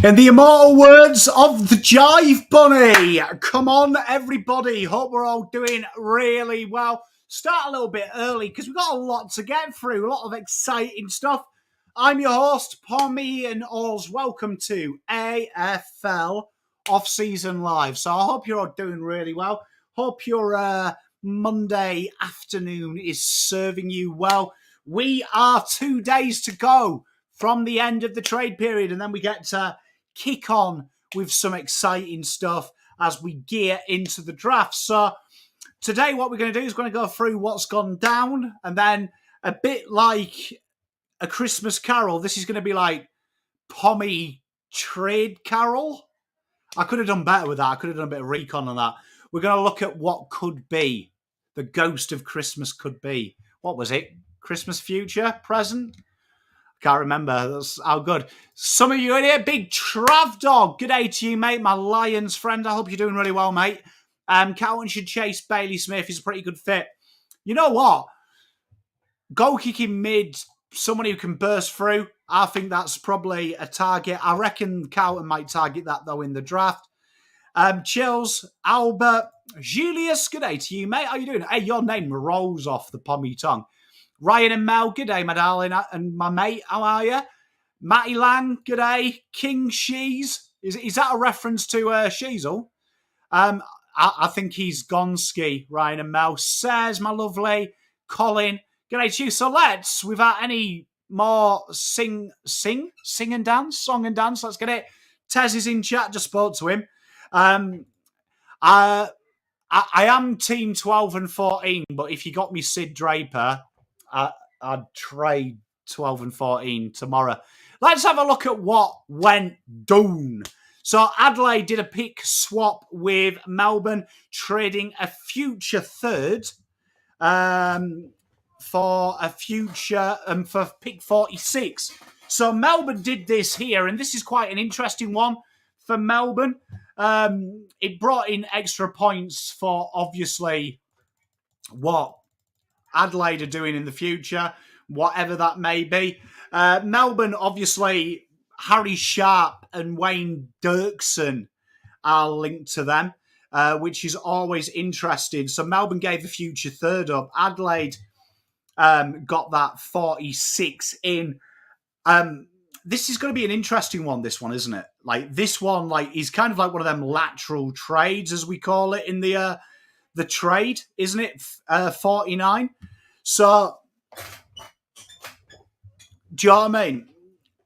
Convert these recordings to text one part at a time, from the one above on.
In the immortal words of the Jive Bunny, come on everybody, hope we're all doing really well. Start a little bit early because we've got a lot to get through, a lot of exciting stuff. I'm your host, Pommy and Oz. Welcome to AFL Off-Season Live. So I hope you're all doing really well. Hope your Monday afternoon is serving you well. We are 2 days to go from the end of the trade period, and then we get to kick on with some exciting stuff as we gear into the draft. So today what we're going to do is going to go through what's gone down, and then a bit like A Christmas Carol, this is going to be like Pommy Trade Carol. I could have done better with that. I could have done a bit of recon on that. We're going to look at what could be. The ghost of Christmas could be. What was it? Christmas future? Present? Can't remember. That's how good. Some of you in here, Big Trav Dog. Good day to you, mate. My Lions friend. I hope you're doing really well, mate. Cowan should chase Bailey Smith. He's a pretty good fit. You know what? Goal kicking mid, someone who can burst through. I think that's probably a target. I reckon Cowan might target that, though, in the draft. Chills, Albert, Julius. Good day to you, mate. How you doing? Hey, your name rolls off the pommy tongue. Ryan and Mel, good day, my darling, and my mate, how are you? Matty Lang, good day. King Shees, is that a reference to Sheasel? I think he's Gonski, Ryan and Mel. Says, my lovely. Colin, good day to you. So let's, without any more sing and dance, song and dance, let's get it. Tez is in chat, just spoke to him. I am team 12 and 14, but if you got me Sid Draper, I'd trade 12 and 14 tomorrow. Let's have a look at what went down. So Adelaide did a pick swap with Melbourne, trading a future third for a future for pick 46. So Melbourne did this here, and this is quite an interesting one for Melbourne. It brought in extra points for obviously what Adelaide are doing in the future, whatever that may be. Melbourne, obviously, Harry Sharp and Wayne Dirksen are linked to them, which is always interesting. So Melbourne gave the future third up. Adelaide got that 46 in. This is going to be an interesting one, this one, isn't it? Like, this one, like, is kind of like one of them lateral trades, as we call it in the trade, isn't it? 49. So, do you know what I mean?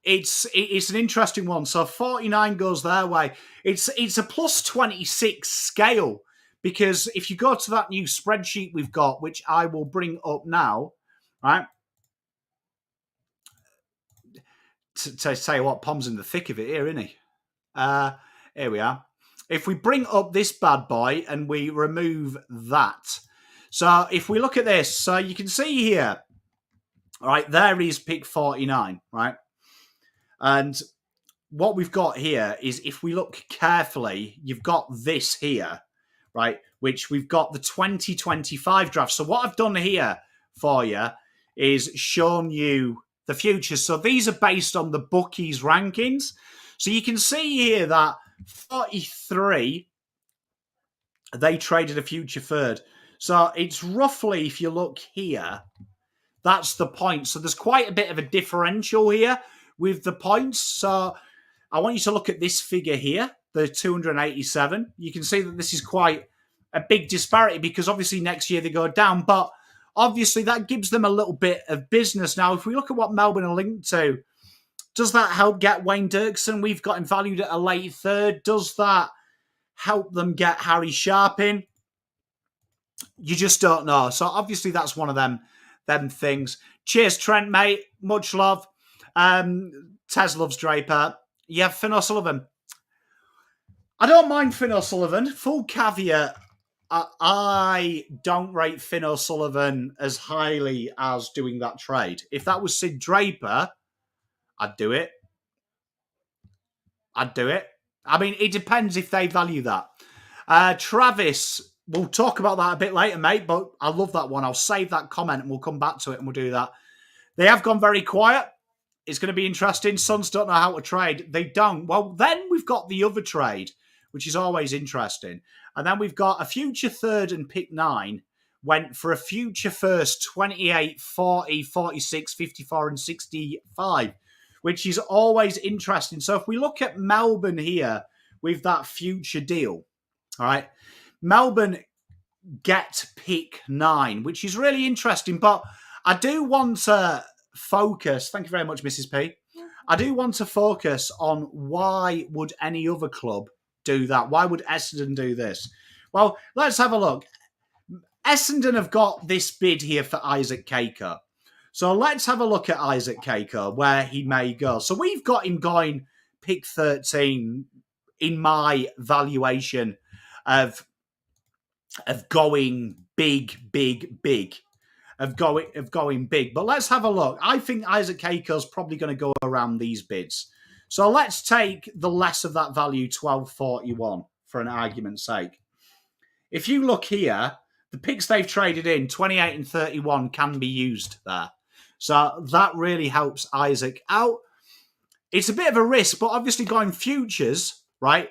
It's an interesting one. So 49 goes their way. It's a plus 26 scale, because if you go to that new spreadsheet we've got, which I will bring up now, right? To tell you what, Pom's in the thick of it here, isn't he? Here we are. If we bring up this bad boy and we remove that. So if we look at this, so you can see here, right, there is pick 49, right? And what we've got here is, if we look carefully, you've got this here, right, which we've got the 2025 draft. So what I've done here for you is shown you the future. So these are based on the bookies rankings. So you can see here that 43, they traded a future third. So it's roughly, if you look here, that's the point. So there's quite a bit of a differential here with the points. So I want you to look at this figure here, the 287. You can see that this is quite a big disparity, because obviously next year they go down. But obviously that gives them a little bit of business. Now, if we look at what Melbourne are linked to, does that help get Wayne Dirksen? We've got him valued at a late third. Does that help them get Harry Sharp in? You just don't know. So obviously that's one of them things. Cheers, Trent, mate. Much love. Tez loves Draper. You have Finn O'Sullivan. I don't mind Finn O'Sullivan. Full caveat, I don't rate Finn O'Sullivan as highly as doing that trade. If that was Sid Draper, I'd do it. I mean, it depends if they value that. Travis, we'll talk about that a bit later, mate, but I love that one. I'll save that comment and we'll come back to it and we'll do that. They have gone very quiet. It's going to be interesting. Suns don't know how to trade. They don't. Well, then we've got the other trade, which is always interesting. And then we've got a future third and pick 9 went for a future first 28, 40, 46, 54, and 65, which is always interesting. So if we look at Melbourne here with that future deal, all right, Melbourne get pick 9, which is really interesting. But I do want to focus. Thank you very much, Mrs. P. I do want to focus on why would any other club do that? Why would Essendon do this? Well, let's have a look. Essendon have got this bid here for Isaac Craker. So let's have a look at Isaac Craker, where he may go. So we've got him going pick 13 in my valuation of going big, of going big. But let's have a look. I think Isaac Craker's probably going to go around these bids. So let's take the less of that value, 12.41, for an argument's sake. If you look here, the picks they've traded in, 28 and 31, can be used there. So that really helps Isaac out. It's a bit of a risk, but obviously going futures, right?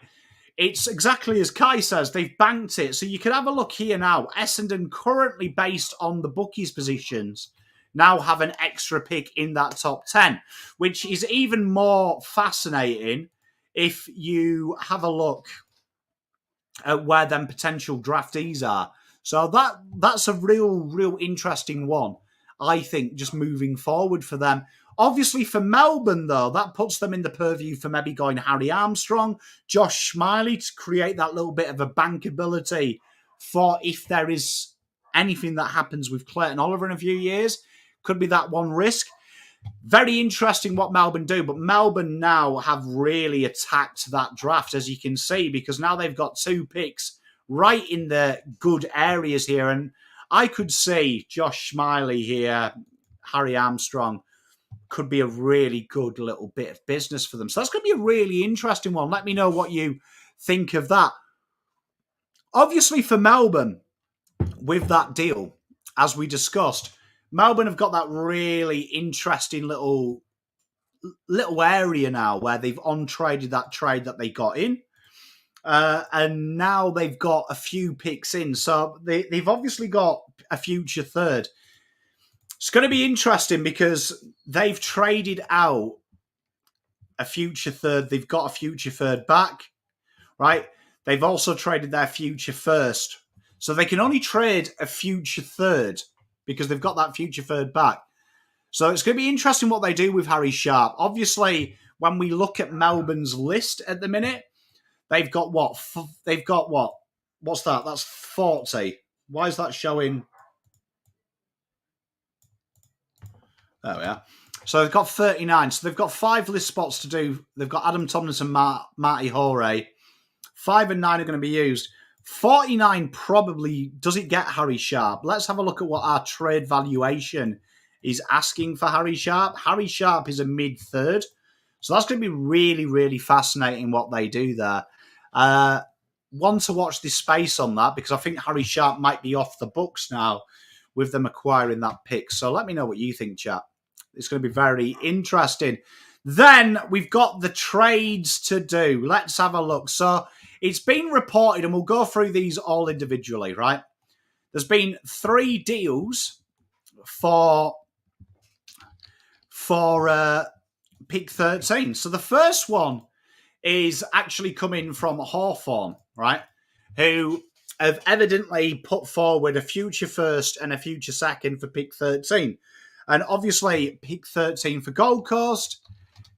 It's exactly as Kai says, they've banked it. So you could have a look here now. Essendon, currently based on the bookies' positions, now have an extra pick in that top 10, which is even more fascinating if you have a look at where them potential draftees are. So that's a real interesting one, I think, just moving forward for them. Obviously, for Melbourne, though, that puts them in the purview for maybe going Harry Armstrong, Josh Smiley, to create that little bit of a bankability for if there is anything that happens with Clayton Oliver in a few years. Could be that one risk. Very interesting what Melbourne do, but Melbourne now have really attacked that draft, as you can see, because now they've got 2 picks right in the good areas here. And I could see Josh Smiley here, Harry Armstrong, could be a really good little bit of business for them. So that's going to be a really interesting one. Let me know what you think of that. Obviously for Melbourne, with that deal, as we discussed, Melbourne have got that really interesting little area now where they've on-traded that trade that they got in. And now they've got a few picks in. So they've obviously got a future third. It's going to be interesting because they've traded out a future third. They've got a future third back, right? They've also traded their future first. So they can only trade a future third because they've got that future third back. So it's going to be interesting what they do with Harry Sharp. Obviously, when we look at Melbourne's list at the minute, they've got what? They've got what? What's that? That's 40. Why is that showing? There we are. So they've got 39. So they've got 5 list spots to do. They've got Adam Tomlinson, Marty Hore. 5 and 9 are going to be used. 49 probably, does it get Harry Sharp? Let's have a look at what our trade valuation is asking for Harry Sharp. Harry Sharp is a mid-third. So that's going to be really fascinating what they do there. One to watch this space on that because I think Harry Sharp might be off the books now with them acquiring that pick. So let me know what you think, chat. It's going to be very interesting. Then we've got the trades to do. Let's have a look. So it's been reported, and we'll go through these all individually, right? There's been 3 deals for pick 13. So the first one is actually coming from Hawthorn, right? Who have evidently put forward a future first and a future second for pick 13. And obviously, pick 13 for Gold Coast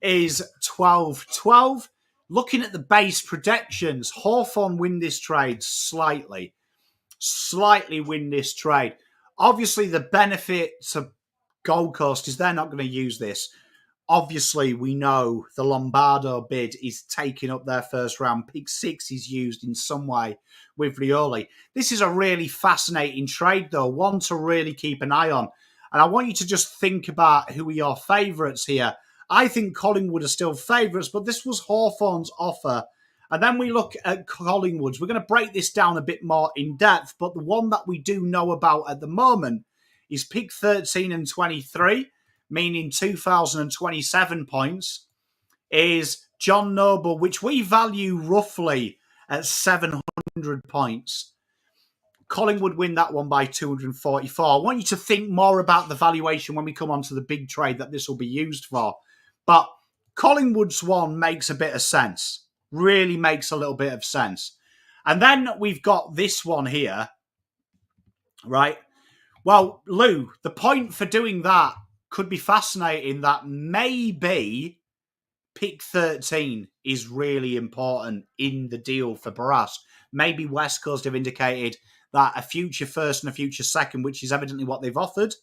is 12-12. Looking at the base projections, Hawthorn win this trade slightly. Slightly win this trade. Obviously, the benefit to Gold Coast is they're not going to use this. Obviously, we know the Lombardo bid is taking up their first round. Pick 6 is used in some way with Rioli. This is a really fascinating trade, though, one to really keep an eye on. And I want you to just think about who are your favourites here. I think Collingwood are still favourites, but this was Hawthorn's offer. And then we look at Collingwood's. We're going to break this down a bit more in depth, but the one that we do know about at the moment is pick 13 and 23, meaning 2,027 points, is John Noble, which we value roughly at 700 points. Collingwood win that one by 244. I want you to think more about the valuation when we come on to the big trade that this will be used for. But Collingwood's one makes a bit of sense. Really makes a little bit of sense. And then we've got this one here, right? Well, Lou, the point for doing that could be fascinating, that maybe pick 13 is really important in the deal for Barras. Maybe West Coast have indicated that a future first and a future second, which is evidently what they've offered,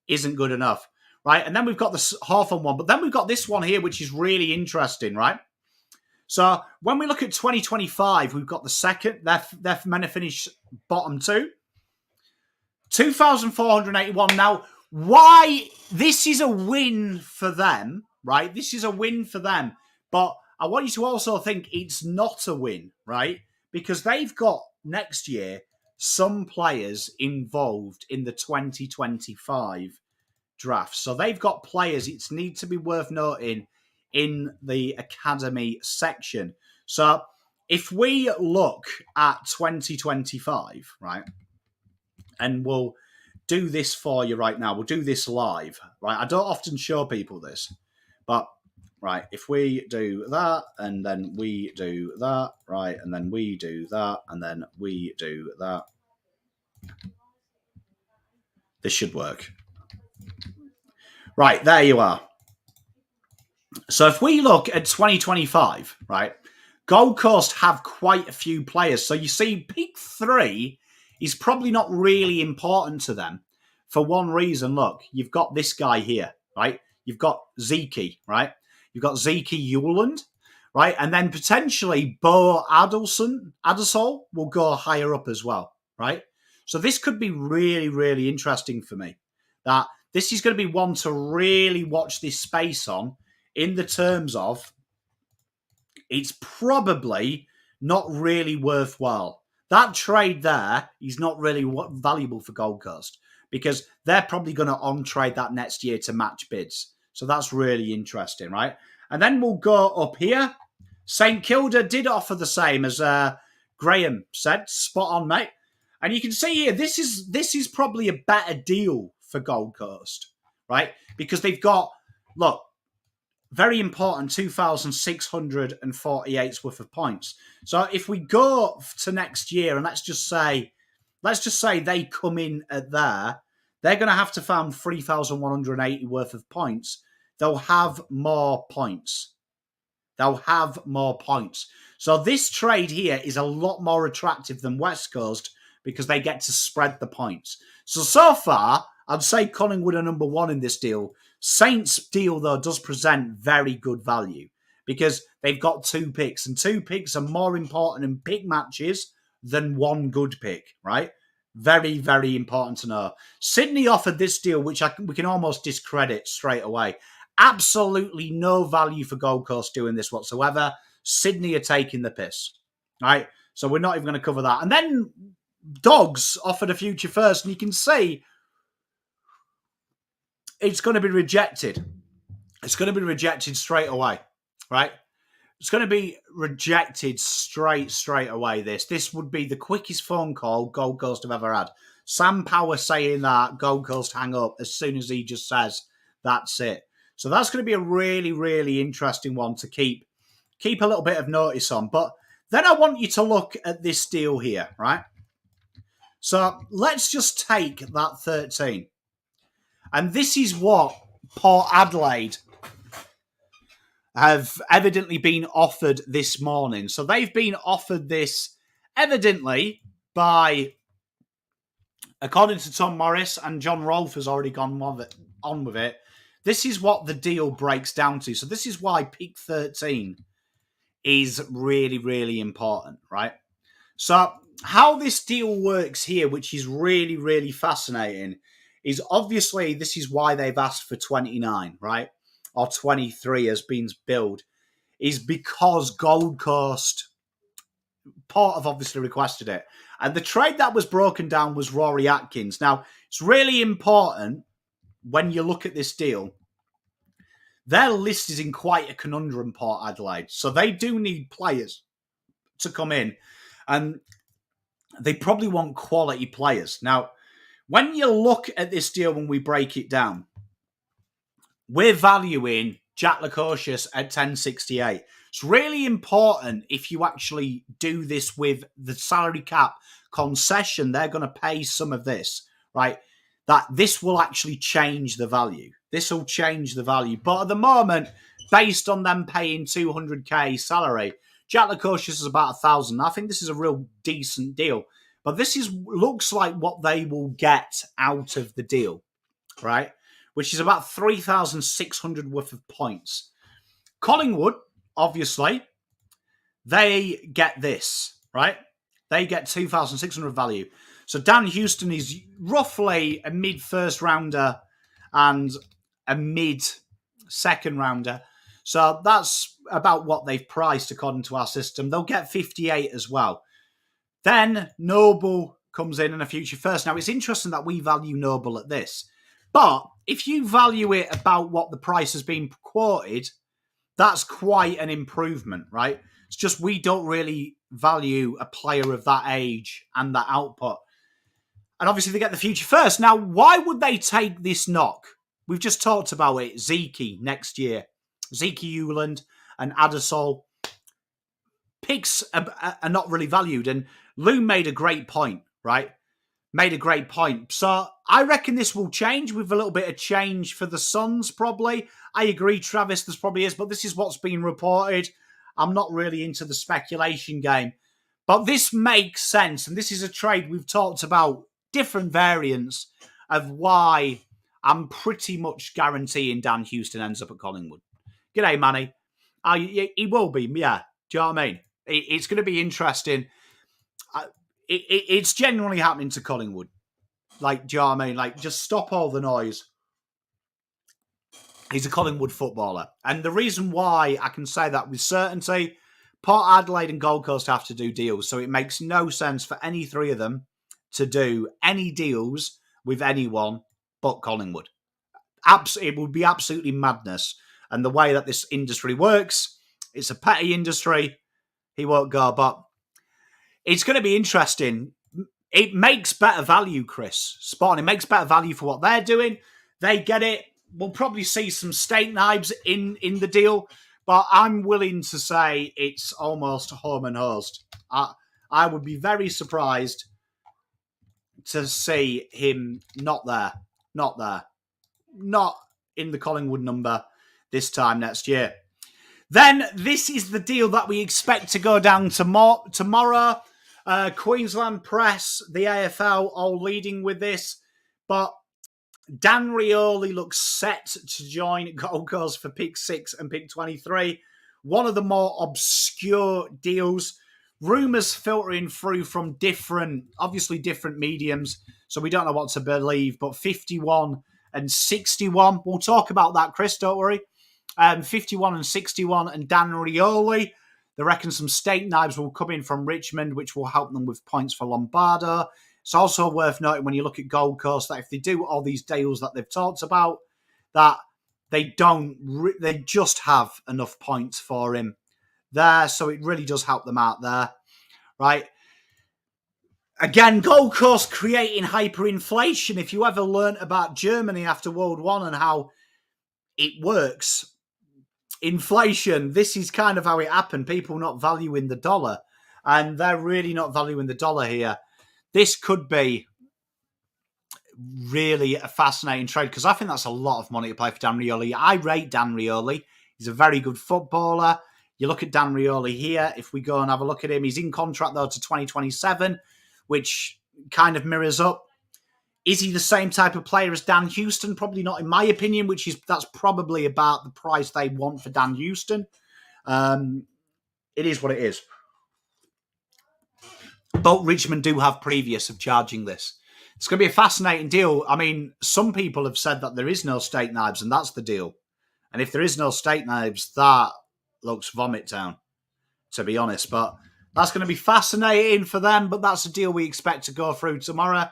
isn't good enough, right? And then we've got the Hawthorn one, but then we've got this one here, which is really interesting, right? So when we look at 2025, we've got the second, they're meant to finish bottom two. 2,481. Now, why? This is a win for them, right? This is a win for them. But I want you to also think it's not a win, right? Because they've got next year some players involved in the 2025 draft. So they've got players, it needs to be worth noting, in the academy section. So if we look at 2025, right, and we'll do this for you right now. We'll do this live, right? I don't often show people this, but right, if we do that, and then we do that, right, and then we do that, and then we do that, this should work. Right, there you are. So if we look at 2025, right, Gold Coast have quite a few players. So you see, pick 3 is probably not really important to them for one reason. Look, you've got this guy here, right? You've got Zeke, right? You've got Zeke Hewland, right? And then potentially Bo Adelsol will go higher up as well, right? So this could be really, really interesting for me. That this is going to be one to really watch this space on, in the terms of it's probably not really worthwhile. That trade there is not really valuable for Gold Coast because they're probably going to on-trade that next year to match bids. So that's really interesting, right? And then we'll go up here. St Kilda did offer the same, as Graham said. Spot on, mate. And you can see here, this is probably a better deal for Gold Coast, right? Because they've got, look, very important, 2,648's worth of points. So if we go to next year, and let's just say they come in at there, they're going to have to find 3,180 worth of points. They'll have more points. So this trade here is a lot more attractive than West Coast because they get to spread the points. So far, I'd say Collingwood are number one in this deal. Saints' deal, though, does present very good value because they've got 2 picks, and 2 picks are more important in pick matches than 1 good pick, right? Very, very important to know. Sydney offered this deal, which we can almost discredit straight away. Absolutely no value for Gold Coast doing this whatsoever. Sydney are taking the piss, right? So we're not even going to cover that. And then Dogs offered a future first, and you can see it's going to be rejected. It's going to be rejected straight away, right? It's going to be rejected straight away, this. Would be the quickest phone call Gold Coast have ever had. Sam Power saying that Gold Coast hang up as soon as he just says, that's it. So that's going to be a really, really interesting one to keep a little bit of notice on. But then I want you to look at this deal here, right? So let's just take that 13. And this is what Port Adelaide have evidently been offered this morning. So they've been offered this evidently by, according to Tom Morris, and John Rolfe has already gone on with it. This is what the deal breaks down to. So this is why pick 13 is really, really important, right? So how this deal works here, which is really, really fascinating, is obviously this is why they've asked for 29, right? Or 23 has been billed, is because Gold Coast, Port have obviously requested it. And the trade that was broken down was Rory Atkins. Now, it's really important when you look at this deal, their list is in quite a conundrum, Port Adelaide. So they do need players to come in, and they probably want quality players. Now, when you look at this deal, when we break it down, we're valuing Jack Lacocious at 1068. It's really important if you actually do this with the salary cap concession, they're going to pay some of this, right? That this will actually change the value. This will change the value. But at the moment, based on them paying 200k salary, Jack Lacocious is about 1,000. I think this is a real decent deal. But this looks like what they will get out of the deal, right? Which is about 3,600 worth of points. Collingwood, obviously, they get this, right? They get 2,600 value. So Dan Houston is roughly a mid-first rounder and a mid-second rounder. So that's about what they've priced according to our system. They'll get 58 as well. Then Noble comes in a future first. Now, it's interesting that we value Noble at this. But if you value it about what the price has been quoted, that's quite an improvement, right? It's just we don't really value a player of that age and that output. And obviously they get the future first. Now, why would they take this knock? We've just talked about it. Zeke next year. Zeke Hewland and Adesol. Picks are not really valued. And Lou made a great point, right? Made a great point. So I reckon this will change with a little bit of change for the Suns, probably. I agree, Travis, this probably is, but this is what's been reported. I'm not really into the speculation game. But this makes sense, and this is a trade we've talked about, different variants of why I'm pretty much guaranteeing Dan Houston ends up at Collingwood. G'day, Manny. He will be, yeah. Do you know what I mean? It's going to be interesting. It's genuinely happening to Collingwood. Like, do you know what I mean? Like, just stop all the noise. He's a Collingwood footballer. And the reason why I can say that with certainty, Port Adelaide and Gold Coast have to do deals. So it makes no sense for any three of them to do any deals with anyone but Collingwood. It would be absolutely madness. And the way that this industry works, it's a petty industry. He won't go, but it's going to be interesting. It makes better value, Chris. Spot on. It makes better value for what they're doing. They get it. We'll probably see some steak knives in the deal, but I'm willing to say it's almost home and host. I would be very surprised to see him not in the Collingwood number this time next year. Then this is the deal that we expect to go down tomorrow. Queensland Press, the AFL, all leading with this. But Dan Rioli looks set to join Gold Coast for pick 6 and pick 23. One of the more obscure deals. Rumours filtering through from different mediums, so we don't know what to believe, but 51 and 61. We'll talk about that, Chris, don't worry. 51 and 61 and Dan Rioli. They reckon some steak knives will come in from Richmond, which will help them with points for Lombardo. It's also worth noting when you look at Gold Coast that if they do all these deals that they've talked about, that they just have enough points for him there. So it really does help them out there, right? Again, Gold Coast creating hyperinflation. If you ever learnt about Germany after World War and how it works, inflation, this is kind of how it happened. People not valuing the dollar, and they're really not valuing the dollar here. This could be really a fascinating trade because I think that's a lot of money to play for Dan Rioli. I rate Dan Rioli. He's a very good footballer. You look at Dan Rioli here. If we go and have a look at him, he's in contract, though, to 2027, which kind of mirrors up. Is he the same type of player as Dan Houston? Probably not, in my opinion, that's probably about the price they want for Dan Houston. It is what it is. But Richmond do have previous of charging this. It's going to be a fascinating deal. I mean, some people have said that there is no steak knives, and that's the deal. And if there is no steak knives, that looks vomit town, to be honest. But that's going to be fascinating for them, but that's a deal we expect to go through tomorrow.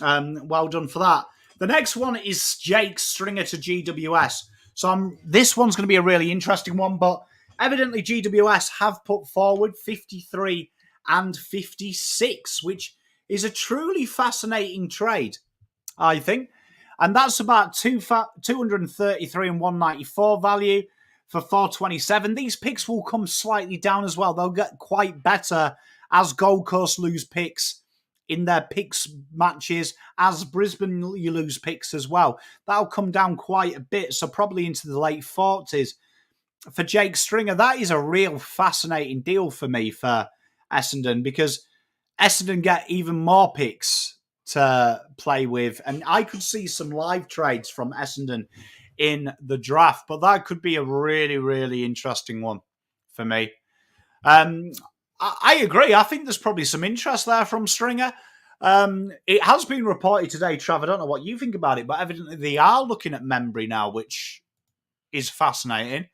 Well done for that. The next one is Jake Stringer to GWS. So this one's going to be a really interesting one, but evidently GWS have put forward 53 and 56, which is a truly fascinating trade, I think. And that's about 233 and 194 value for 427. These picks will come slightly down as well. They'll get quite better as Gold Coast lose picks in their picks matches, as Brisbane you lose picks as well. That'll come down quite a bit, so probably into the late 40s. For Jake Stringer, that is a real fascinating deal for me for Essendon, because Essendon get even more picks to play with, and I could see some live trades from Essendon in the draft, but that could be a really, really interesting one for me. I agree. I think there's probably some interest there from Stringer. It has been reported today, Trav, I don't know what you think about it, but evidently they are looking at Membry now, which is fascinating.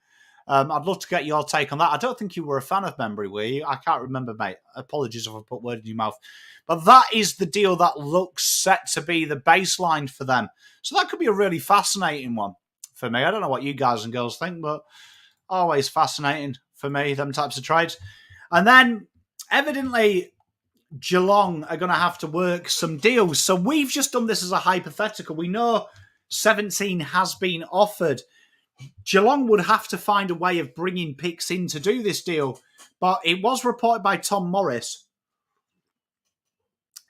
I'd love to get your take on that. I don't think you were a fan of Membry, were you? I can't remember, mate. Apologies if I put words in your mouth. But that is the deal that looks set to be the baseline for them. So that could be a really fascinating one for me. I don't know what you guys and girls think, but always fascinating for me, them types of trades. And then, evidently, Geelong are going to have to work some deals. So we've just done this as a hypothetical. We know 17 has been offered. Geelong would have to find a way of bringing picks in to do this deal. But it was reported by Tom Morris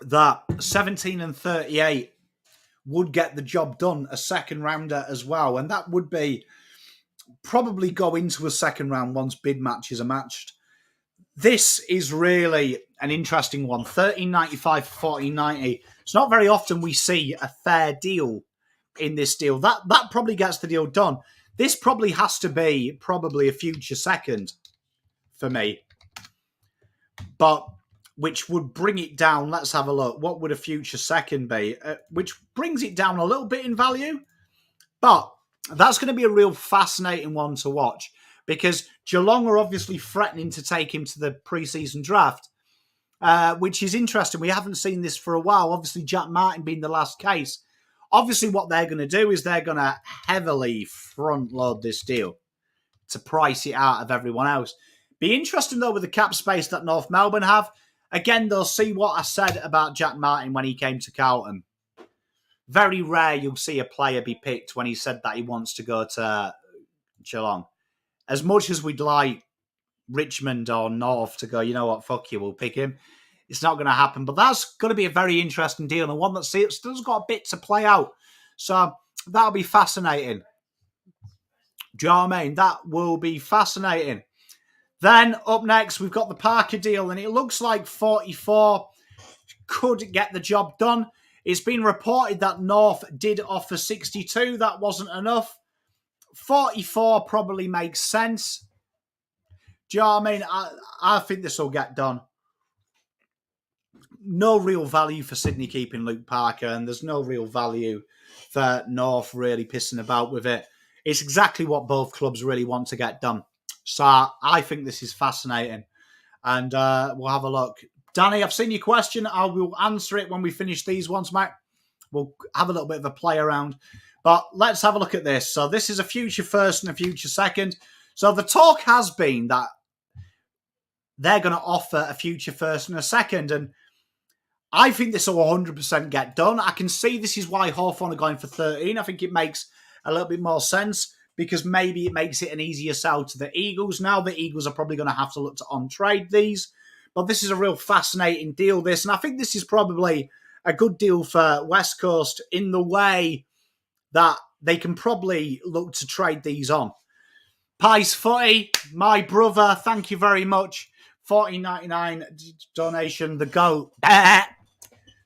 that 17 and 38 would get the job done, a second rounder as well. And that would be probably go into a second round once bid matches are matched. This is really an interesting one. 13.95 for 14.90. It's not very often we see a fair deal in this deal. That probably gets the deal done. This probably has to be probably a future second for me. But which would bring it down. Let's have a look. What would a future second be? Which brings it down a little bit in value. But that's going to be a real fascinating one to watch, because Geelong are obviously threatening to take him to the pre-season draft, which is interesting. We haven't seen this for a while. Obviously, Jack Martin being the last case. Obviously, what they're going to do is they're going to heavily front-load this deal to price it out of everyone else. Be interesting, though, with the cap space that North Melbourne have. Again, they'll see what I said about Jack Martin when he came to Carlton. Very rare you'll see a player be picked when he said that he wants to go to Geelong. As much as we'd like Richmond or North to go, you know what, fuck you, we'll pick him. It's not going to happen. But that's going to be a very interesting deal, and one that still's got a bit to play out. So that'll be fascinating. Do you know what I mean? That will be fascinating. Then up next, we've got the Parker deal, and it looks like 44 could get the job done. It's been reported that North did offer 62. That wasn't enough. 44 probably makes sense. Do you know what I mean? I think this will get done. No real value for Sydney keeping Luke Parker, and there's no real value for North really pissing about with it. It's exactly what both clubs really want to get done. So I think this is fascinating. And we'll have a look. Danny, I've seen your question. I will answer it when we finish these ones, mate. We'll have a little bit of a play around. But let's have a look at this. So this is a future first and a future second. So the talk has been that they're going to offer a future first and a second. And I think this will 100% get done. I can see this is why Hawthorn are going for 13. I think it makes a little bit more sense, because maybe it makes it an easier sell to the Eagles. Now the Eagles are probably going to have to look to on-trade these. But this is a real fascinating deal, this. And I think this is probably a good deal for West Coast in the way that they can probably look to trade these on. Pies Footy, my brother, thank you very much. $14.99 donation, the GOAT.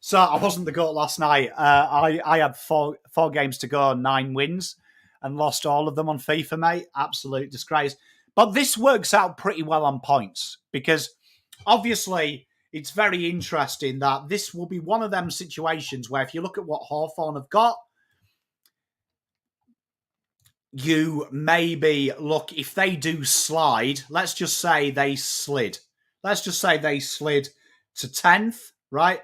So I wasn't the GOAT last night. I had four games to go, 9 wins, and lost all of them on FIFA, mate. Absolute disgrace. But this works out pretty well on points, because obviously it's very interesting that this will be one of them situations where if you look at what Hawthorn have got, you maybe look, if they do slide, let's just say they slid. Let's just say they slid to 10th, right?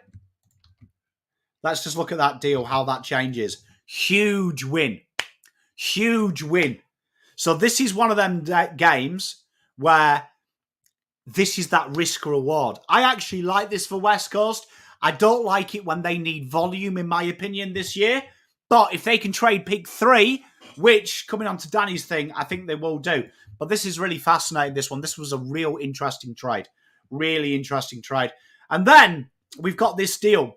Let's just look at that deal, how that changes. Huge win. Huge win. So this is one of them games where this is that risk reward. I actually like this for West Coast. I don't like it when they need volume, in my opinion, this year. But if they can trade pick 3, which, coming on to Danny's thing, I think they will do. But this is really fascinating, this one. This was a real interesting trade. Really interesting trade. And then we've got this deal.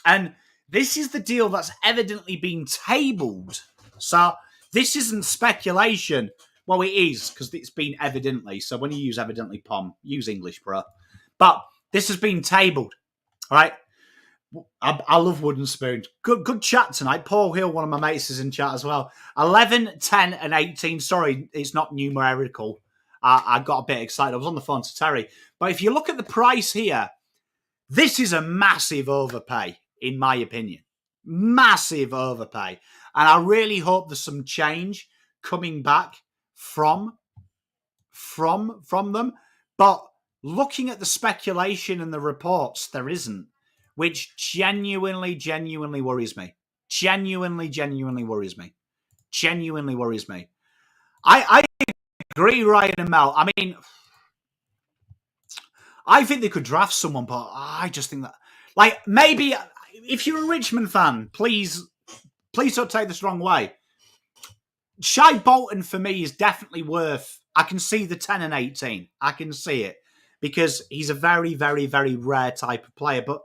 And this is the deal that's evidently been tabled. So this isn't speculation. Well, it is, because it's been evidently. So when you use evidently, Pom, use English, bro. But this has been tabled. All right? I love Wooden Spoon. Good chat tonight. Paul Hill, one of my mates, is in chat as well. 11, 10, and 18. Sorry, it's not numerical. I got a bit excited. I was on the phone to Terry. But if you look at the price here, this is a massive overpay, in my opinion. Massive overpay. And I really hope there's some change coming back from them. But looking at the speculation and the reports, there isn't. Which genuinely worries me. Genuinely worries me. Genuinely worries me. I agree, Ryan and Mel. I mean, I think they could draft someone, but I just think that, like, maybe if you're a Richmond fan, please don't take this the wrong way. Shai Bolton, for me, is definitely worth, I can see the 10 and 18. I can see it. Because he's a very rare type of player. But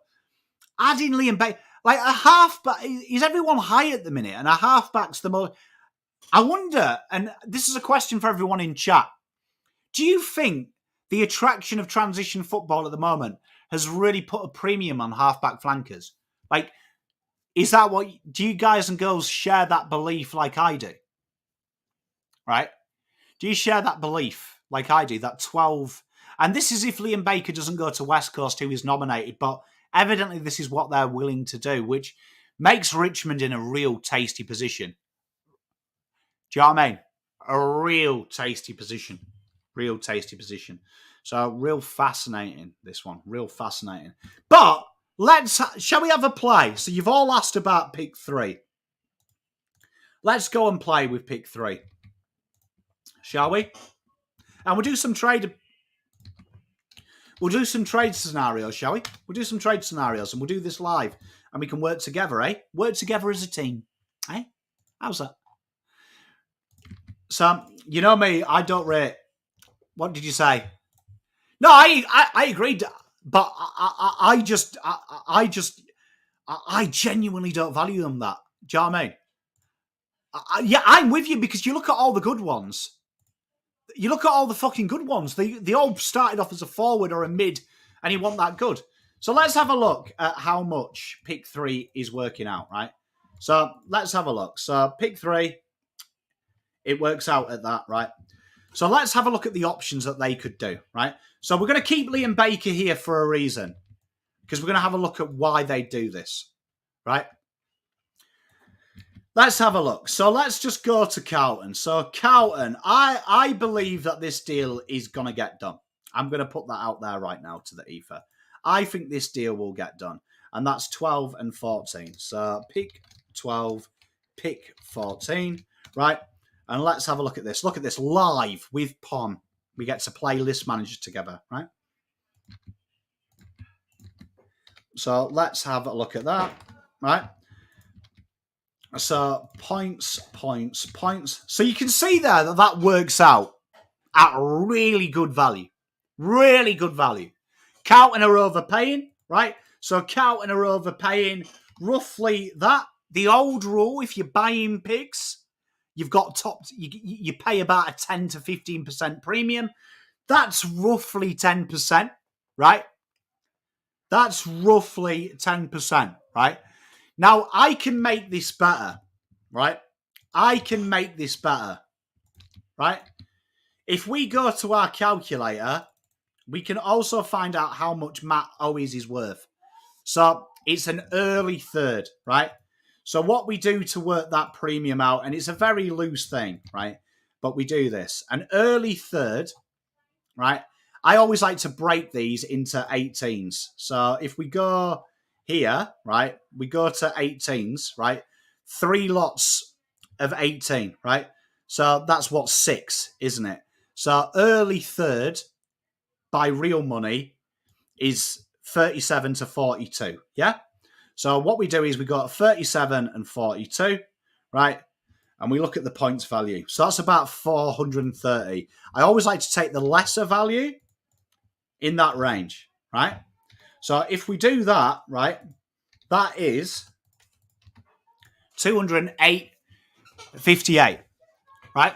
adding Liam Baker, like a halfback, is everyone high at the minute? And a halfback's the most. I wonder, and this is a question for everyone in chat. Do you think the attraction of transition football at the moment has really put a premium on halfback flankers? Like, is that what, do you guys and girls share that belief like I do? Right? Do you share that belief like I do? That 12, and this is if Liam Baker doesn't go to West Coast, who is nominated, but evidently this is what they're willing to do, which makes Richmond in a real tasty position. Do you know what I mean? A real tasty position. Real tasty position. So real fascinating, this one. Real fascinating. But shall we have a play? So you've all asked about pick 3. Let's go and play with pick 3. Shall we? And we'll do some trade. We'll do some trade scenarios, shall we? We'll do some trade scenarios and we'll do this live. And we can work together, eh? Work together as a team. Eh? How's that? So, you know me, I don't rate. What did you say? No, I agreed. But I genuinely don't value them that. Do you know what I mean? Yeah, I'm with you because you look at all the good ones. You look at all the fucking good ones. They all started off as a forward or a mid, and you want that good. So let's have a look at how much pick 3 is working out, right? So let's have a look. So pick 3, it works out at that, right? So let's have a look at the options that they could do, right? So we're going to keep Liam Baker here for a reason, because we're going to have a look at why they do this, right? Let's have a look. So let's just go to Carlton. So Carlton, I believe that this deal is going to get done. I'm going to put that out there right now to the ether. I think this deal will get done. And that's 12 and 14. So pick 12, pick 14, right? And let's have a look at this. Look at this live with Pom. We get to play list manager together, right? So let's have a look at that, right? So points. So you can see there that works out at really good value. Really good value. Carlton are overpaying, right? So Carlton are overpaying roughly that. The old rule, if you're buying picks, you've got you pay about a 10 to 15% premium. That's roughly 10%, right? That's roughly 10%, right? Now, I can make this better, right? I can make this better, right? If we go to our calculator, we can also find out how much Matt Owens is worth. So it's an early third, right? So what we do to work that premium out, and it's a very loose thing, right? But we do this. An early third, right? I always like to break these into 18s. So if we go here, right, we go to 18s, right? 3 lots of 18, right? So that's what 6, isn't it? So early third by real money is 37 to 42, yeah? So what we do is we got 37 and 42, right? And we look at the points value. So that's about 430. I always like to take the lesser value in that range, right? So if we do that, right, that is 208.58, right?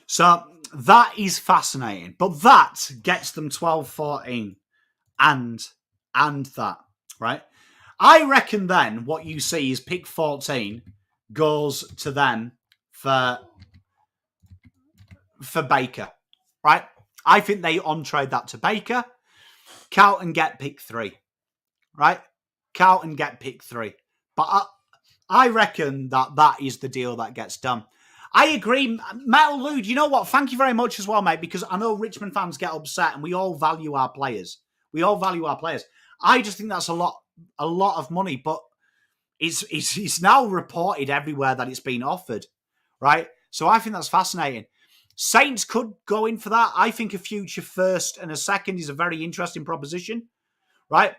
So that is fascinating. But that gets them 12-14 and that, right? I reckon then what you see is pick 14 goes to them for Baker, right? I think they on-trade that to Baker. Carlton get pick 3, right? Carlton get pick 3. But I reckon that is the deal that gets done. I agree. Metal Lude, you know what? Thank you very much as well, mate, because I know Richmond fans get upset and we all value our players. I just think that's a lot of money, but it's now reported everywhere that it's been offered, right? So I think that's fascinating. Saints could go in for that. I think a future first and a second is a very interesting proposition, right?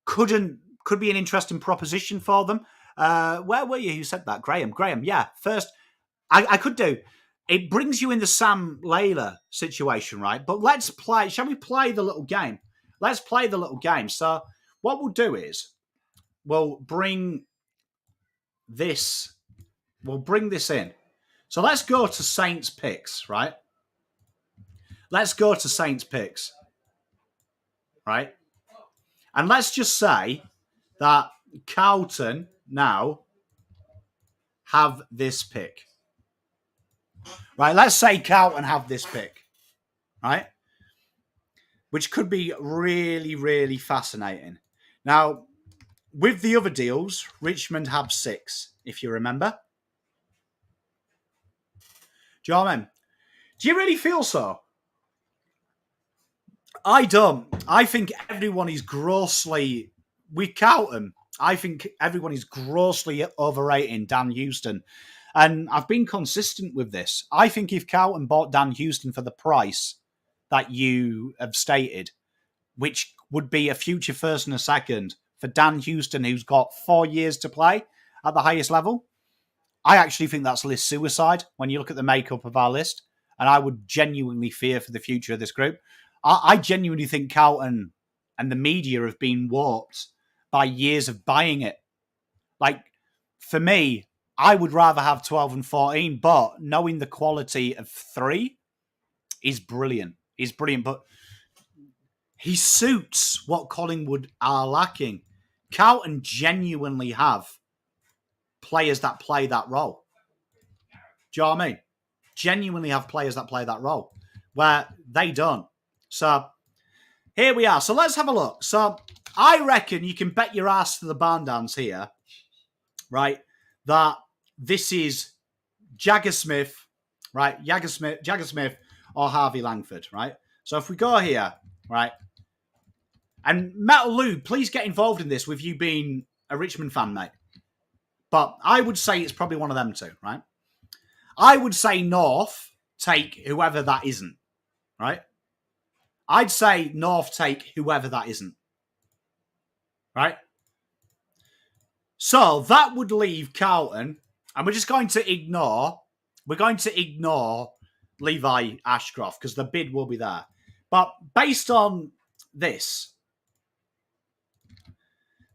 Could be an interesting proposition for them. Where were you? Who said that? Graham, yeah. First, I could do. It brings you in the Sam Layla situation, right? But let's play. Shall we play the little game? Let's play the little game. So what we'll do is we'll bring this in. So let's go to Saints picks, right? Let's go to Saints picks, right? And let's just say that Carlton now have this pick. Right, let's say Carlton have this pick, right? Which could be really, really fascinating. Now, with the other deals, Richmond have 6, if you remember. Do you know what I mean? Do you really feel so? I don't. I think everyone is grossly... With Carlton, I think everyone is grossly overrating Dan Houston. And I've been consistent with this. I think if Carlton bought Dan Houston for the price that you have stated, which would be a future first and a second for Dan Houston, who's got 4 years to play at the highest level, I actually think that's list suicide when you look at the makeup of our list. And I would genuinely fear for the future of this group. I genuinely think Carlton and the media have been warped by years of buying it. Like, for me, I would rather have 12 and 14, but knowing the quality of 3 is brilliant. But he suits what Collingwood are lacking. Carlton genuinely have players that play that role. Do you know what I mean? Genuinely have players that play that role, where they don't. So, here we are. So, let's have a look. So, I reckon you can bet your ass to the barn dance here, right, that this is Jagger Smith, right? Jagger Smith or Harvey Langford, right? So if we go here, right, and Metal Lube, please get involved in this with you being a Richmond fan, mate. But I would say it's probably one of them two, right? I would say North take whoever that isn't, right? I'd say North take whoever that isn't, right? So that would leave Carlton, and we're just going to ignore Levi Ashcroft because the bid will be there. But based on this,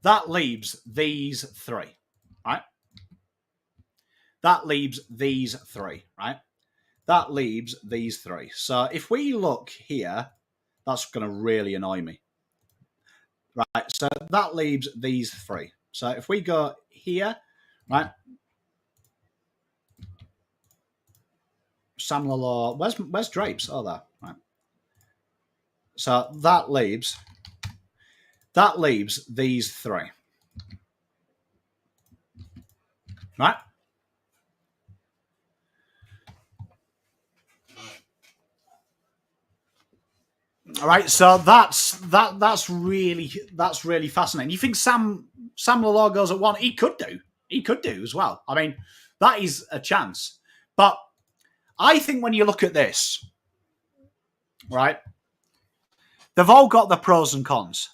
that leaves these 3, right? That leaves these 3, right? That leaves these 3. So if we look here, that's going to really annoy me. Right, so that leaves these 3. So if we go here, right? Sam Law, where's Drapes? Oh, there, right. So that leaves these 3. Right? All right, so that's really fascinating. You think Sam Sam Law goes at 1. He could do. He could do as well. I mean, that is a chance. But I think when you look at this, right, they've all got their pros and cons.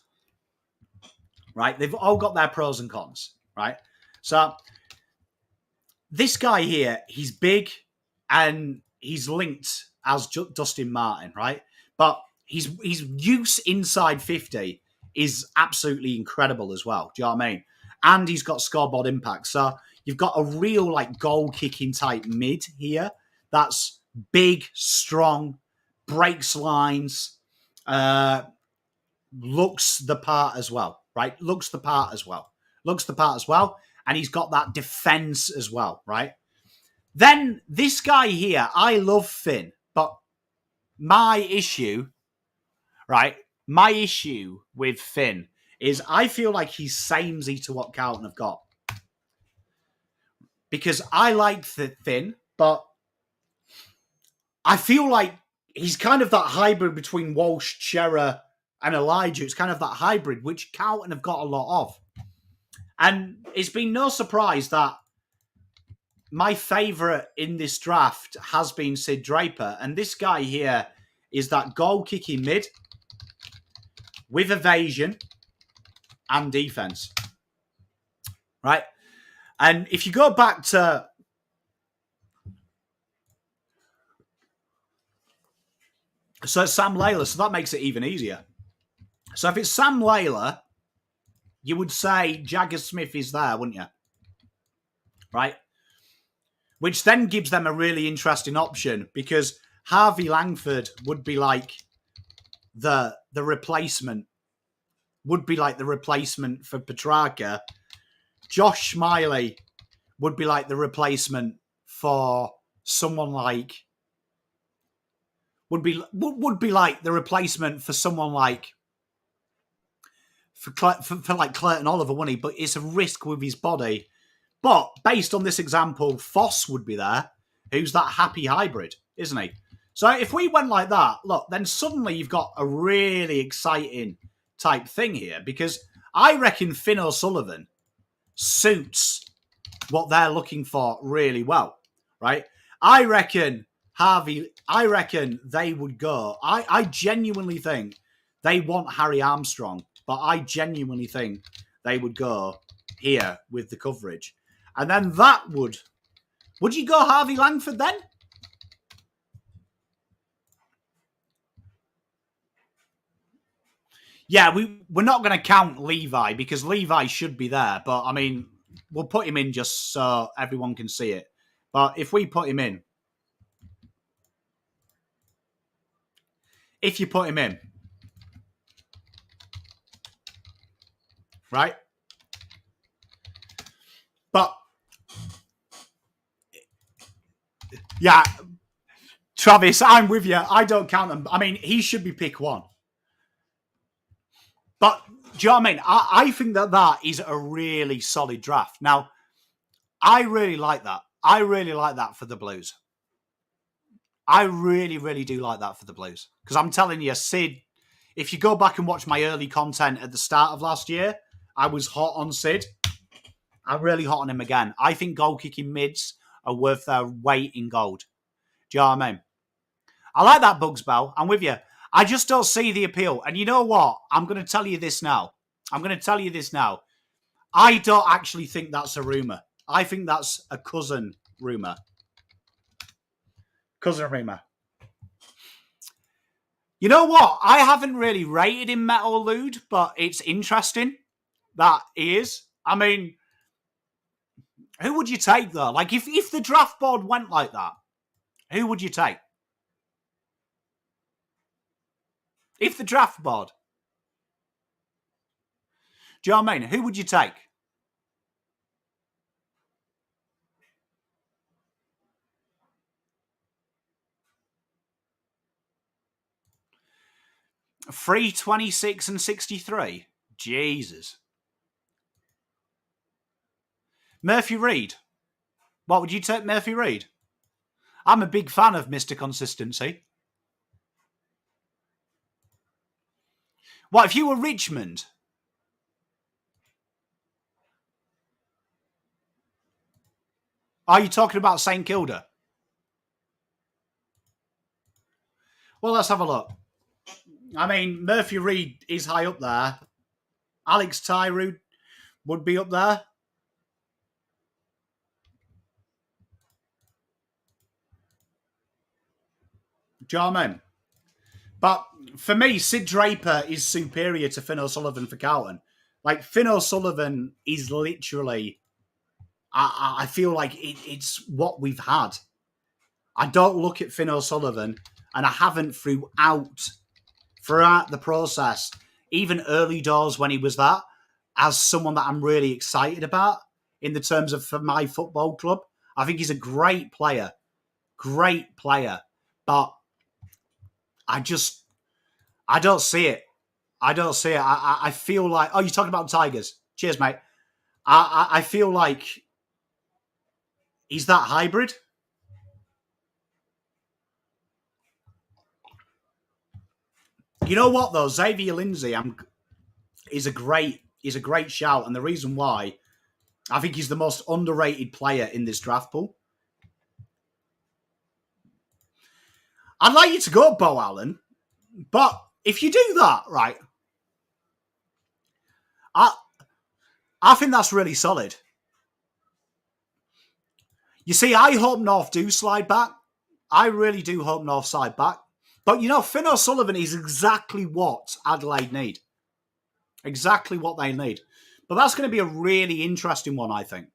Right? They've all got their pros and cons. Right? So this guy here, he's big and he's linked as Dustin Martin, right? But his use inside 50 is absolutely incredible as well. Do you know what I mean? And he's got scoreboard impact. So you've got a real like goal kicking type mid here that's big, strong, breaks lines, looks the part as well, right? Looks the part as well. And he's got that defense as well, right? Then this guy here, I love Finn, but my issue with Finn is I feel like he's samey to what Carlton have got. Because I like Finn, but I feel like he's kind of that hybrid between Walsh, Shearer, and Elijah. It's kind of that hybrid, which Carlton have got a lot of. And it's been no surprise that my favourite in this draft has been Sid Draper. And this guy here is that goal-kicking mid with evasion and defence. Right? And if you go back to... So it's Sam Layla, so that makes it even easier. So if it's Sam Layla, you would say Jagger Smith is there, wouldn't you? Right? Which then gives them a really interesting option because Harvey Langford would be like the replacement. Would be like the replacement for Petrarca. Josh Smiley would be like the replacement for someone like... Would be like the replacement for someone like... For like Clayton Oliver, wouldn't he? But it's a risk with his body. But based on this example, Foss would be there, who's that happy hybrid, isn't he? So if we went like that, look, then suddenly you've got a really exciting type thing here because I reckon Finn O'Sullivan suits what they're looking for really well, right? I reckon they would go. I genuinely think they want Harry Armstrong, but I genuinely think they would go here with the coverage. And then that would you go Harvey Langford then? Yeah, we're not going to count Levi because Levi should be there. But, I mean, we'll put him in just so everyone can see it. But if we put him in, if you put him in, right? But, yeah, Travis, I'm with you. I don't count them. I mean, he should be pick one. But, do you know what I mean? I think that is a really solid draft. Now, I really like that. I really like that for the Blues. I really, really do like that for the Blues. Because I'm telling you, Sid, if you go back and watch my early content at the start of last year, I was hot on Sid. I'm really hot on him again. I think goal-kicking mids are worth their weight in gold. Do you know what I mean? I like that, BugsBell. I'm with you. I just don't see the appeal. And you know what? I'm going to tell you this now. I don't actually think that's a rumour. I think that's a cousin rumour. You know what? I haven't really rated him Metal Lude, but it's interesting that he is. I mean, who would you take, though? Like, if the draft board went like that, who would you take? If the draft board. Do you know what I mean? Who would you take? Free 26 and 63. Jesus. Murphy Reed. What, would you take Murphy Reed? I'm a big fan of Mr. Consistency. What, if you were Richmond? Are you talking about St Kilda? Well, let's have a look. I mean, Murphy Reid is high up there. Alex Tyree would be up there. Do you know what I mean? But for me, Sid Draper is superior to Finn O'Sullivan for Carlton. Like, Finn O'Sullivan is literally... I feel like it's what we've had. I don't look at Finn O'Sullivan, and I haven't throughout the process, even early doors when he was that, as someone that I'm really excited about in the terms of for my football club. I think he's a great player. Great player. But I don't see it. I don't see it. I feel like... Oh, you're talking about Tigers. Cheers, mate. I feel like he's that hybrid. You know what, though? Xavier Lindsay is a great shout. And the reason why, I think he's the most underrated player in this draft pool. I'd like you to go Bo Allen, but if you do that, right, I think that's really solid. You see, I hope North do slide back. I really do hope North slide back. But, you know, Finn O'Sullivan is exactly what Adelaide need. Exactly what they need. But that's going to be a really interesting one, I think.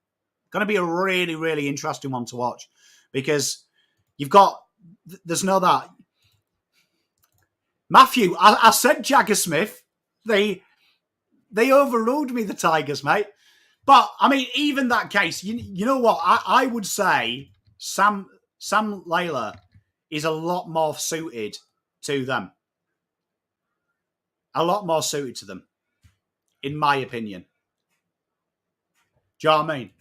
Going to be a really, really interesting one to watch. Because you've got... There's no that. Mathew, I said Jagger Smith. They overruled me, the Tigers, mate. But, I mean, even that case, you know what? I would say Sam Layla is a lot more suited to them. A lot more suited to them, in my opinion. Do you know what I mean?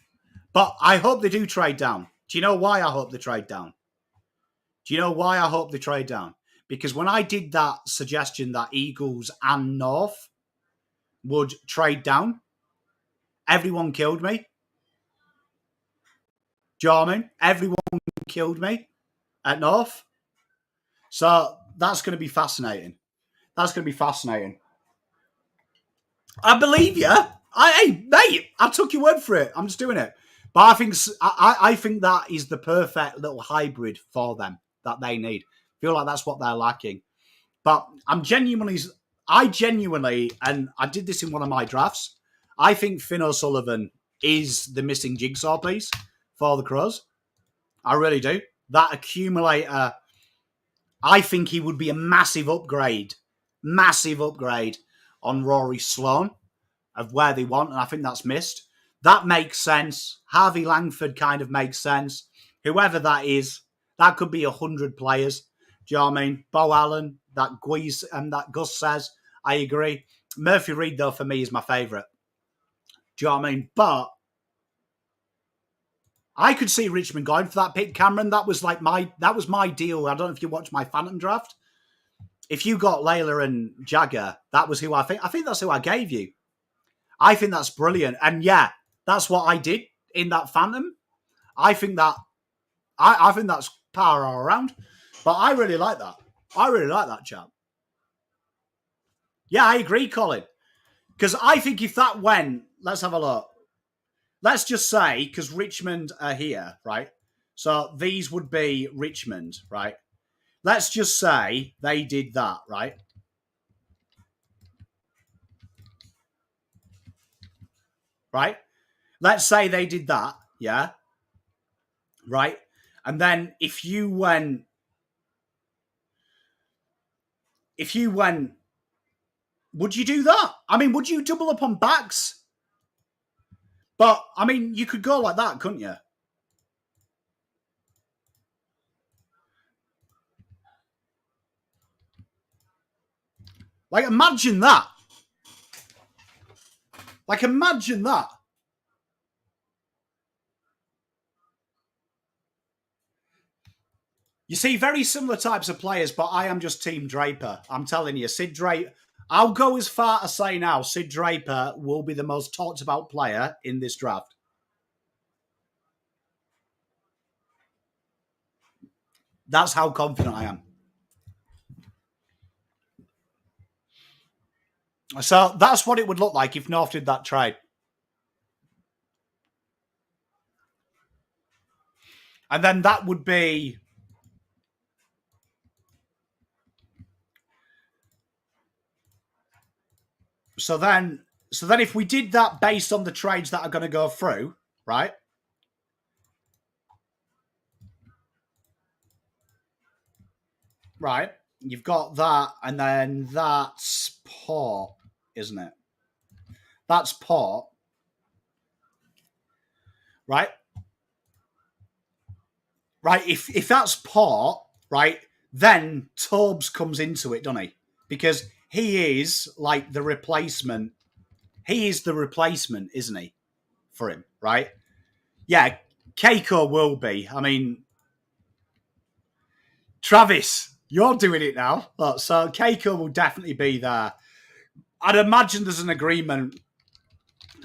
But I hope they do trade down. Do you know why I hope they trade down? Do you know why I hope they trade down? Because when I did that suggestion that Eagles and North would trade down, everyone killed me. Do you know what I mean? Everyone killed me at North. So that's going to be fascinating. That's going to be fascinating. I believe you. Hey, mate, I took your word for it. I'm just doing it. But I think that is the perfect little hybrid for them that they need. I feel like that's what they're lacking. But I genuinely, and I did this in one of my drafts, I think Finn O'Sullivan is the missing jigsaw piece for the Crows. I really do. That accumulator, I think he would be a massive upgrade on Rory Sloan of where they want, and I think that's missed. That makes sense. Harvey Langford kind of makes sense. Whoever that is, that could be 100 players. Do you know what I mean? Bo Allen, that Guiz, and that Gus says, I agree. Murphy Reid, though, for me, is my favourite. Do you know what I mean? But I could see Richmond going for that pick, Cameron. That was my deal. I don't know if you watched my Phantom draft. If you got Layla and Jagger, that was who I think that's who I gave you. I think that's brilliant. And yeah, that's what I did in that Phantom. I think that's power all around. But I really like that. I really like that, chap. Yeah, I agree, Colin. Because I think if that went, let's have a look. Let's just say, because Richmond are here, right? So these would be Richmond, right? Let's just say they did that, right? Right? Let's say they did that, yeah? Right? And then if you went, would you do that? I mean, would you double up on backs? But, I mean, you could go like that, couldn't you? Like, imagine that. Like, imagine that. You see, very similar types of players, but I am just Team Draper. I'm telling you, Sid Draper. I'll go as far as say now, Sid Draper will be the most talked about player in this draft. That's how confident I am. So that's what it would look like if North did that trade. And then that would be... So then if we did that based on the trades that are going to go through, right? Right. You've got that, and then that's Port, isn't it? That's Port. Right? Right. If that's Port, right, then Tobes comes into it, doesn't he? Because he is like the replacement. He is the replacement, isn't he? For him, right? Yeah, Keiko will be. I mean, Travis, you're doing it now. Look, so Keiko will definitely be there. I'd imagine there's an agreement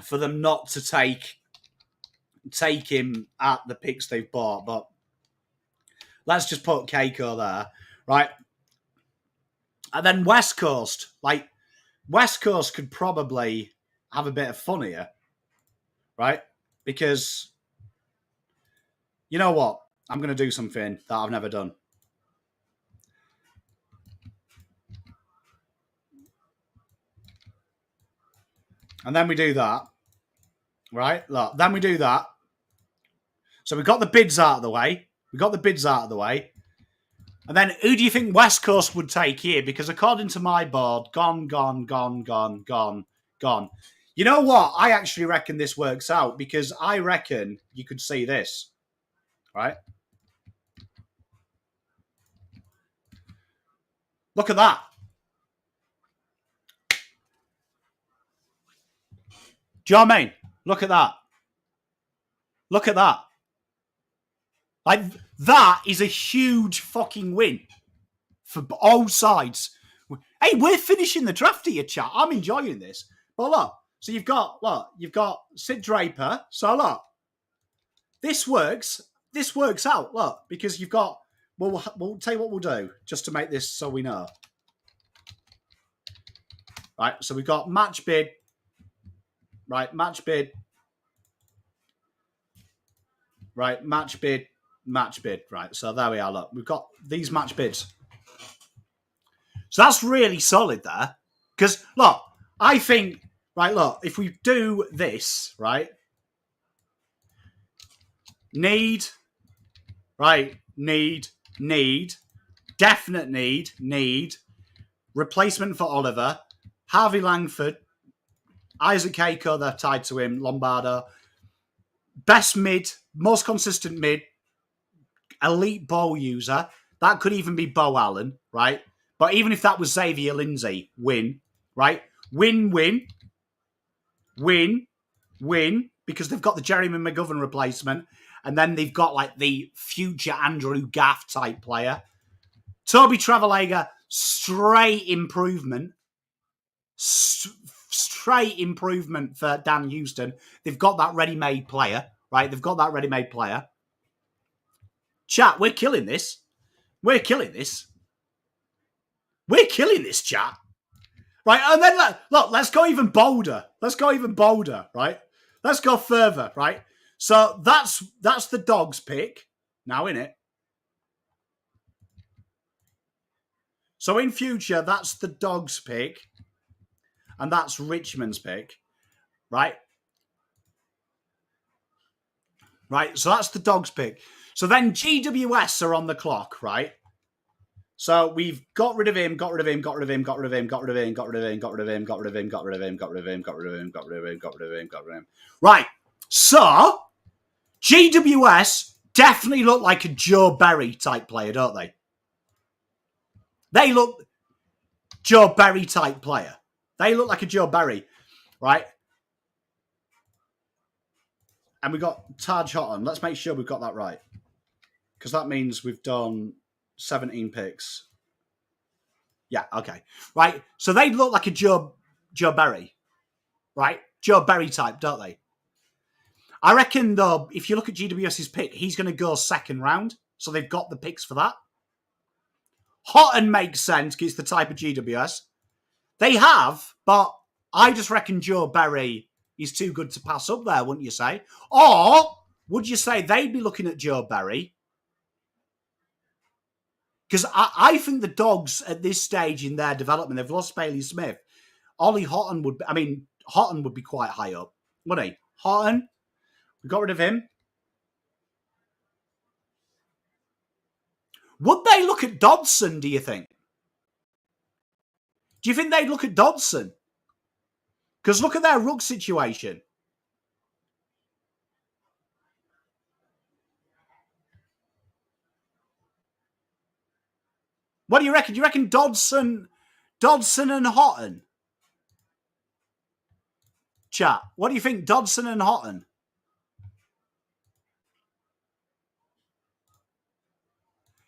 for them not to take him at the picks they've bought, but let's just put Keiko there, right? And then West Coast, like West Coast could probably have a bit of fun here, right? Because you know what? I'm going to do something that I've never done. And then we do that, right? Look, then we do that. So we got the bids out of the way. And then who do you think West Coast would take here? Because according to my board, gone. You know what? I actually reckon this works out because I reckon you could see this, right? Look at that. Do you know what I mean? Look at that. Look at that. Like, that is a huge fucking win for all sides. Hey, we're finishing the draft here, chat. I'm enjoying this. But look, so you've got Sid Draper. So look, this works out, look, because you've got, we'll tell you what we'll do, just to make this so we know. Right, so we've got match bid. Right, match bid. Right, match bid. Right, so there we are, look. We've got these match bids. So that's really solid there. Because, look, I think, right, look, if we do this, right, need, definite need, replacement for Oliver, Harvey Langford, Isaac Keiko, they're tied to him, Lombardo, best mid, most consistent mid, elite ball user, that could even be Bo Allen, right? But even if that was Xavier Lindsay, win, right? Win, because they've got the Jeremy McGovern replacement, and then they've got like the future Andrew Gaff type player. Toby Travalega, straight improvement for Dan Houston. They've got that ready-made player, right? Chat, we're killing this. We're killing this, chat. Right, and then look, let's go even bolder. Right? Let's go further, right? So that's the Dogs pick now, innit? So in future, that's the Dogs pick, and that's Richmond's pick, right? Right, so that's the Dogs pick. So then GWS are on the clock, right? So we've got rid of him. Right. So GWS definitely look like a Joe Berry type player, don't they? They look Joe Berry type player. They look like a Joe Berry, right? And we got Taj Houghton. Let's make sure we've got that right. Because that means we've done 17 picks. Yeah, okay. Right, so they look like a Joe Berry, right? Joe Berry type, don't they? I reckon, though, if you look at GWS's pick, he's going to go second round. So they've got the picks for that. Houghton makes sense because it's the type of GWS. They have, but I just reckon Joe Berry is too good to pass up there, wouldn't you say? Or would you say they'd be looking at Joe Berry? Because I think the Dogs at this stage in their development, they've lost Bailey Smith. Ollie Houghton would, Houghton would be quite high up, wouldn't he? Houghton, we got rid of him. Would they look at Dodson, do you think? Do you think they'd look at Dodson? Because look at their ruck situation. What do you reckon? Do you reckon Dodson and Houghton? Chat, what do you think, Dodson and Houghton?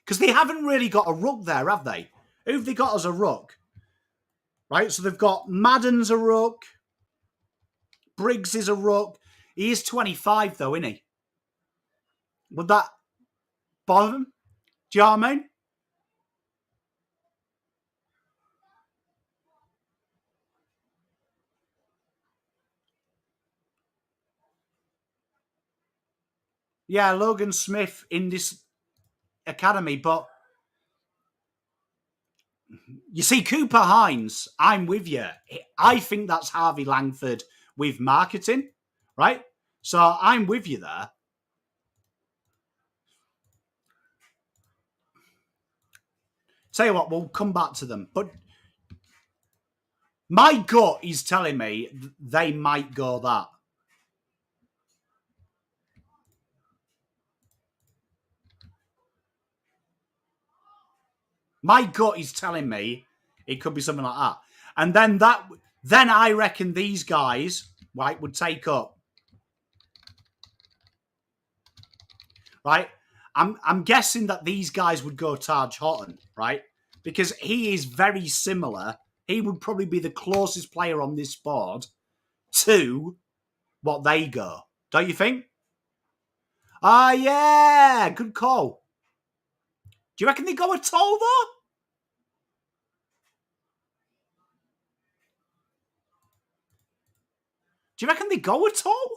Because they haven't really got a ruck there, have they? Who have they got as a ruck? Right, so they've got Madden's a ruck. Briggs is a ruck. He is 25, though, isn't he? Would that bother him? Do you know what I mean? Yeah, Logan Smith in this academy, but you see, Cooper Hines, I'm with you. I think that's Harvey Langford with marketing, right? So I'm with you there. Tell you what, we'll come back to them. But my gut is telling me they might go that. My gut is telling me it could be something like that. And then I reckon these guys, right, would take up. Right? I'm guessing that these guys would go Taj Houghton, right? Because he is very similar. He would probably be the closest player on this board to what they go. Don't you think? Ah, yeah. Good call. Do you reckon they go at all, though? Do you reckon they go at all?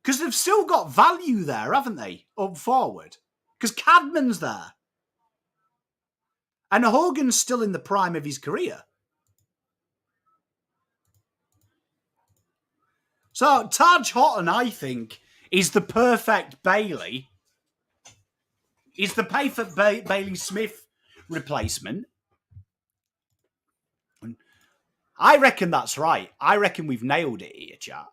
Because they've still got value there, haven't they, up forward? Because Cadman's there. And Hogan's still in the prime of his career. So Taj Houghton, I think, is the perfect Bailey. He's the perfect Bailey Smith replacement. I reckon that's right. I reckon we've nailed it here, chat.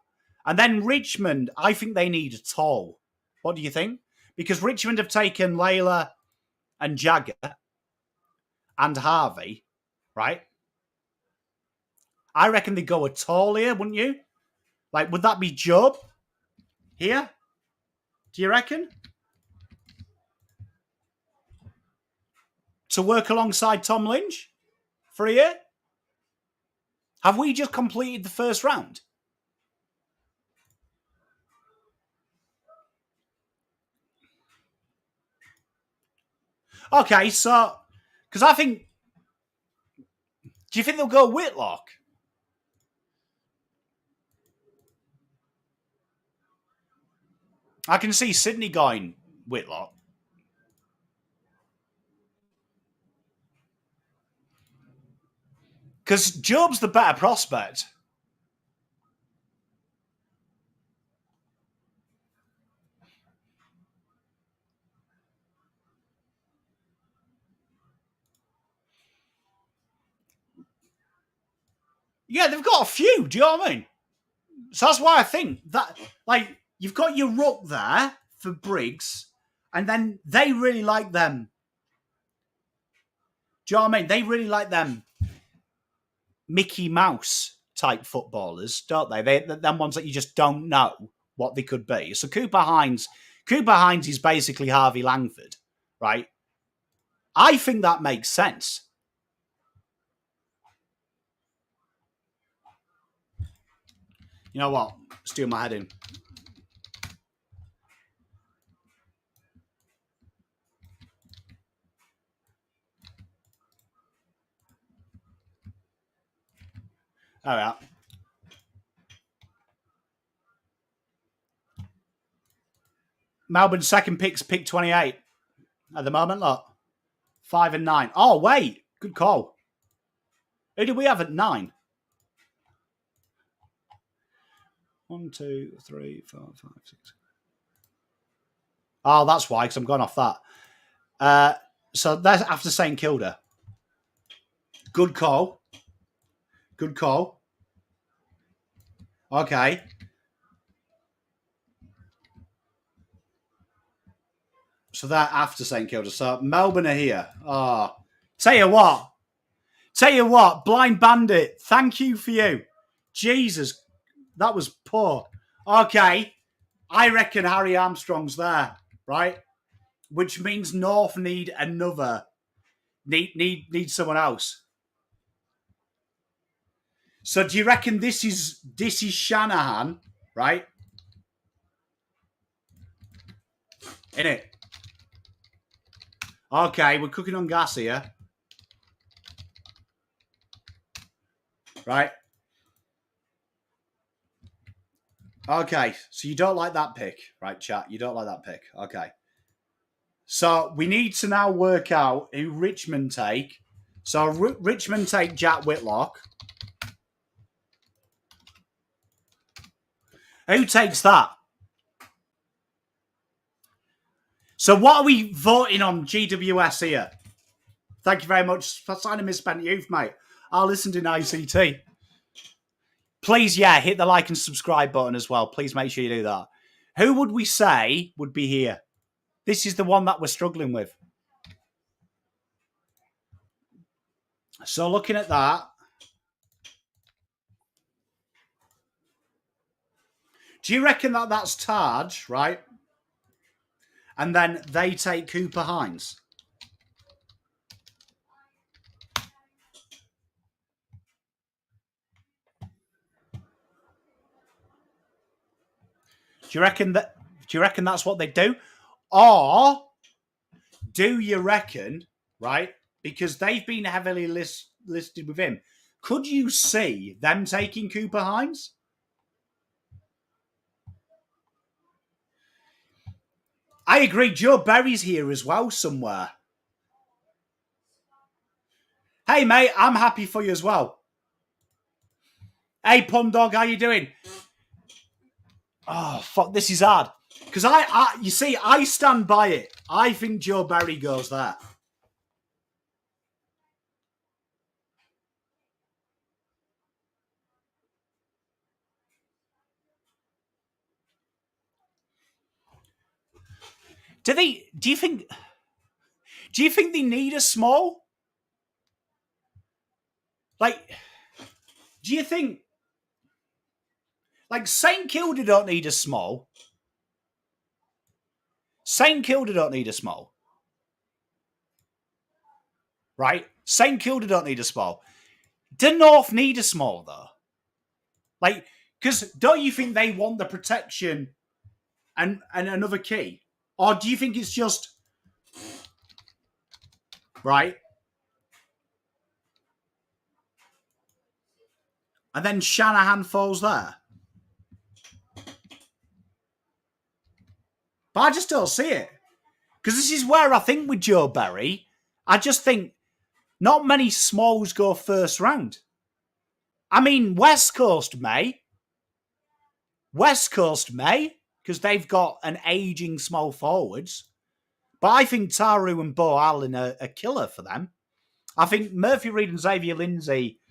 And then Richmond, I think they need a tall. What do you think? Because Richmond have taken Layla and Jagger and Harvey, right? I reckon they go a tall here, wouldn't you? Like, would that be Job here? Do you reckon? To work alongside Tom Lynch for a year? Have we just completed the first round? Okay, so, because I think, do you think they'll go Whitlock? I can see Sydney going Whitlock. Because Job's the better prospect. Yeah, they've got a few. Do you know what I mean? So that's why I think that, like, you've got your ruck there for Briggs, and then they really like them. Do you know what I mean? They really like them Mickey Mouse type footballers, don't they? They're them ones that you just don't know what they could be. So Cooper Hines is basically Harvey Langford, right? I think that makes sense. You know what? Let's do my head in. All right. Melbourne's second pick's pick 28 at the moment. Look, 5 and 9. Oh, wait. Good call. Who did we have at 9? 1, 2, 3, 4, 5, 6. Oh, that's why, because I'm going off that. So that's after St Kilda. Good call. Good call. Okay. So that after St Kilda. So Melbourne are here. Oh, tell you what, Blind Bandit, thank you for you. Jesus, that was poor. Okay, I reckon Harry Armstrong's there, right? Which means North need another. Need someone else. So do you reckon this is Shanahan, right? Innit? Okay, we're cooking on gas here. Right? Okay, so you don't like that pick, right, chat? You don't like that pick. Okay. So we need to now work out who Richmond take. So Richmond take Jack Whitlock. Who takes that? So what are we voting on GWS here? Thank you very much for signing Misspent Youth, mate. I'll listen to ICT. Please, yeah, hit the like and subscribe button as well. Please make sure you do that. Who would we say would be here? This is the one that we're struggling with. So looking at that. Do you reckon that that's Taj, right? And then they take Cooper Hines? Do you reckon that's what they do? Or do you reckon, right? Because they've been heavily listed with him. Could you see them taking Cooper Hines? I agree. Joe Berry's here as well somewhere. Hey, mate, I'm happy for you as well. Hey, Pun Dog, how you doing? Oh, fuck, this is hard. Because you see, I stand by it. I think Joe Berry goes there. Do you think they need a small? Like, do you think, like, St Kilda don't need a small? St Kilda don't need a small. Right? St Kilda don't need a small. Do North need a small, though? Like, because don't you think they want the protection and another key? Or do you think it's just... Right? And then Shanahan falls there. But I just don't see it. Because this is where I think with Joe Berry, I just think not many smalls go first round. I mean, West Coast may. Because they've got an ageing small forwards. But I think Taru and Bo Allen are a killer for them. I think Murphy Reid and Xavier Lindsay,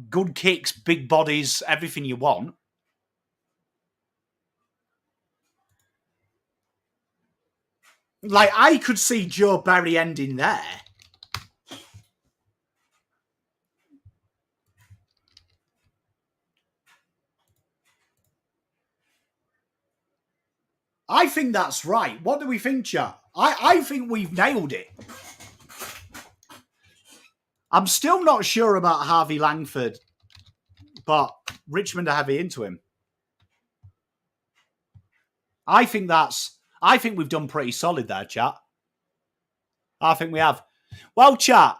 good kicks, big bodies, everything you want. Like, I could see Joe Berry ending there. I think that's right. What do we think, chat? I think we've nailed it. I'm still not sure about Harvey Langford, but Richmond are heavy into him. I think we've done pretty solid there, chat. I think we have. Well, chat,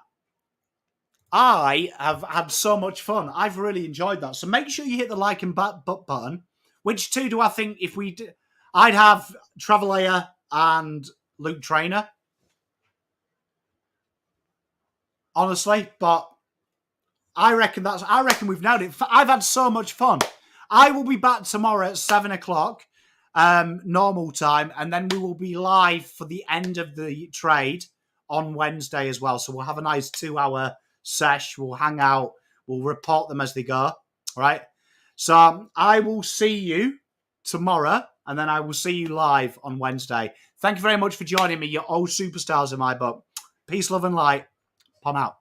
I have had so much fun. I've really enjoyed that. So make sure you hit the like and button. Which two do I think if we do? I'd have Travelayer and Luke Trainer. Honestly, but I reckon we've nailed it. I've had so much fun. I will be back tomorrow at 7 o'clock, normal time, and then we will be live for the end of the trade on Wednesday as well. So we'll have a nice 2-hour sesh. We'll hang out. We'll report them as they go. All right. So I will see you tomorrow, and then I will see you live on Wednesday. Thank you very much for joining me. You're all superstars in my book. Peace, love, and light. Pom out.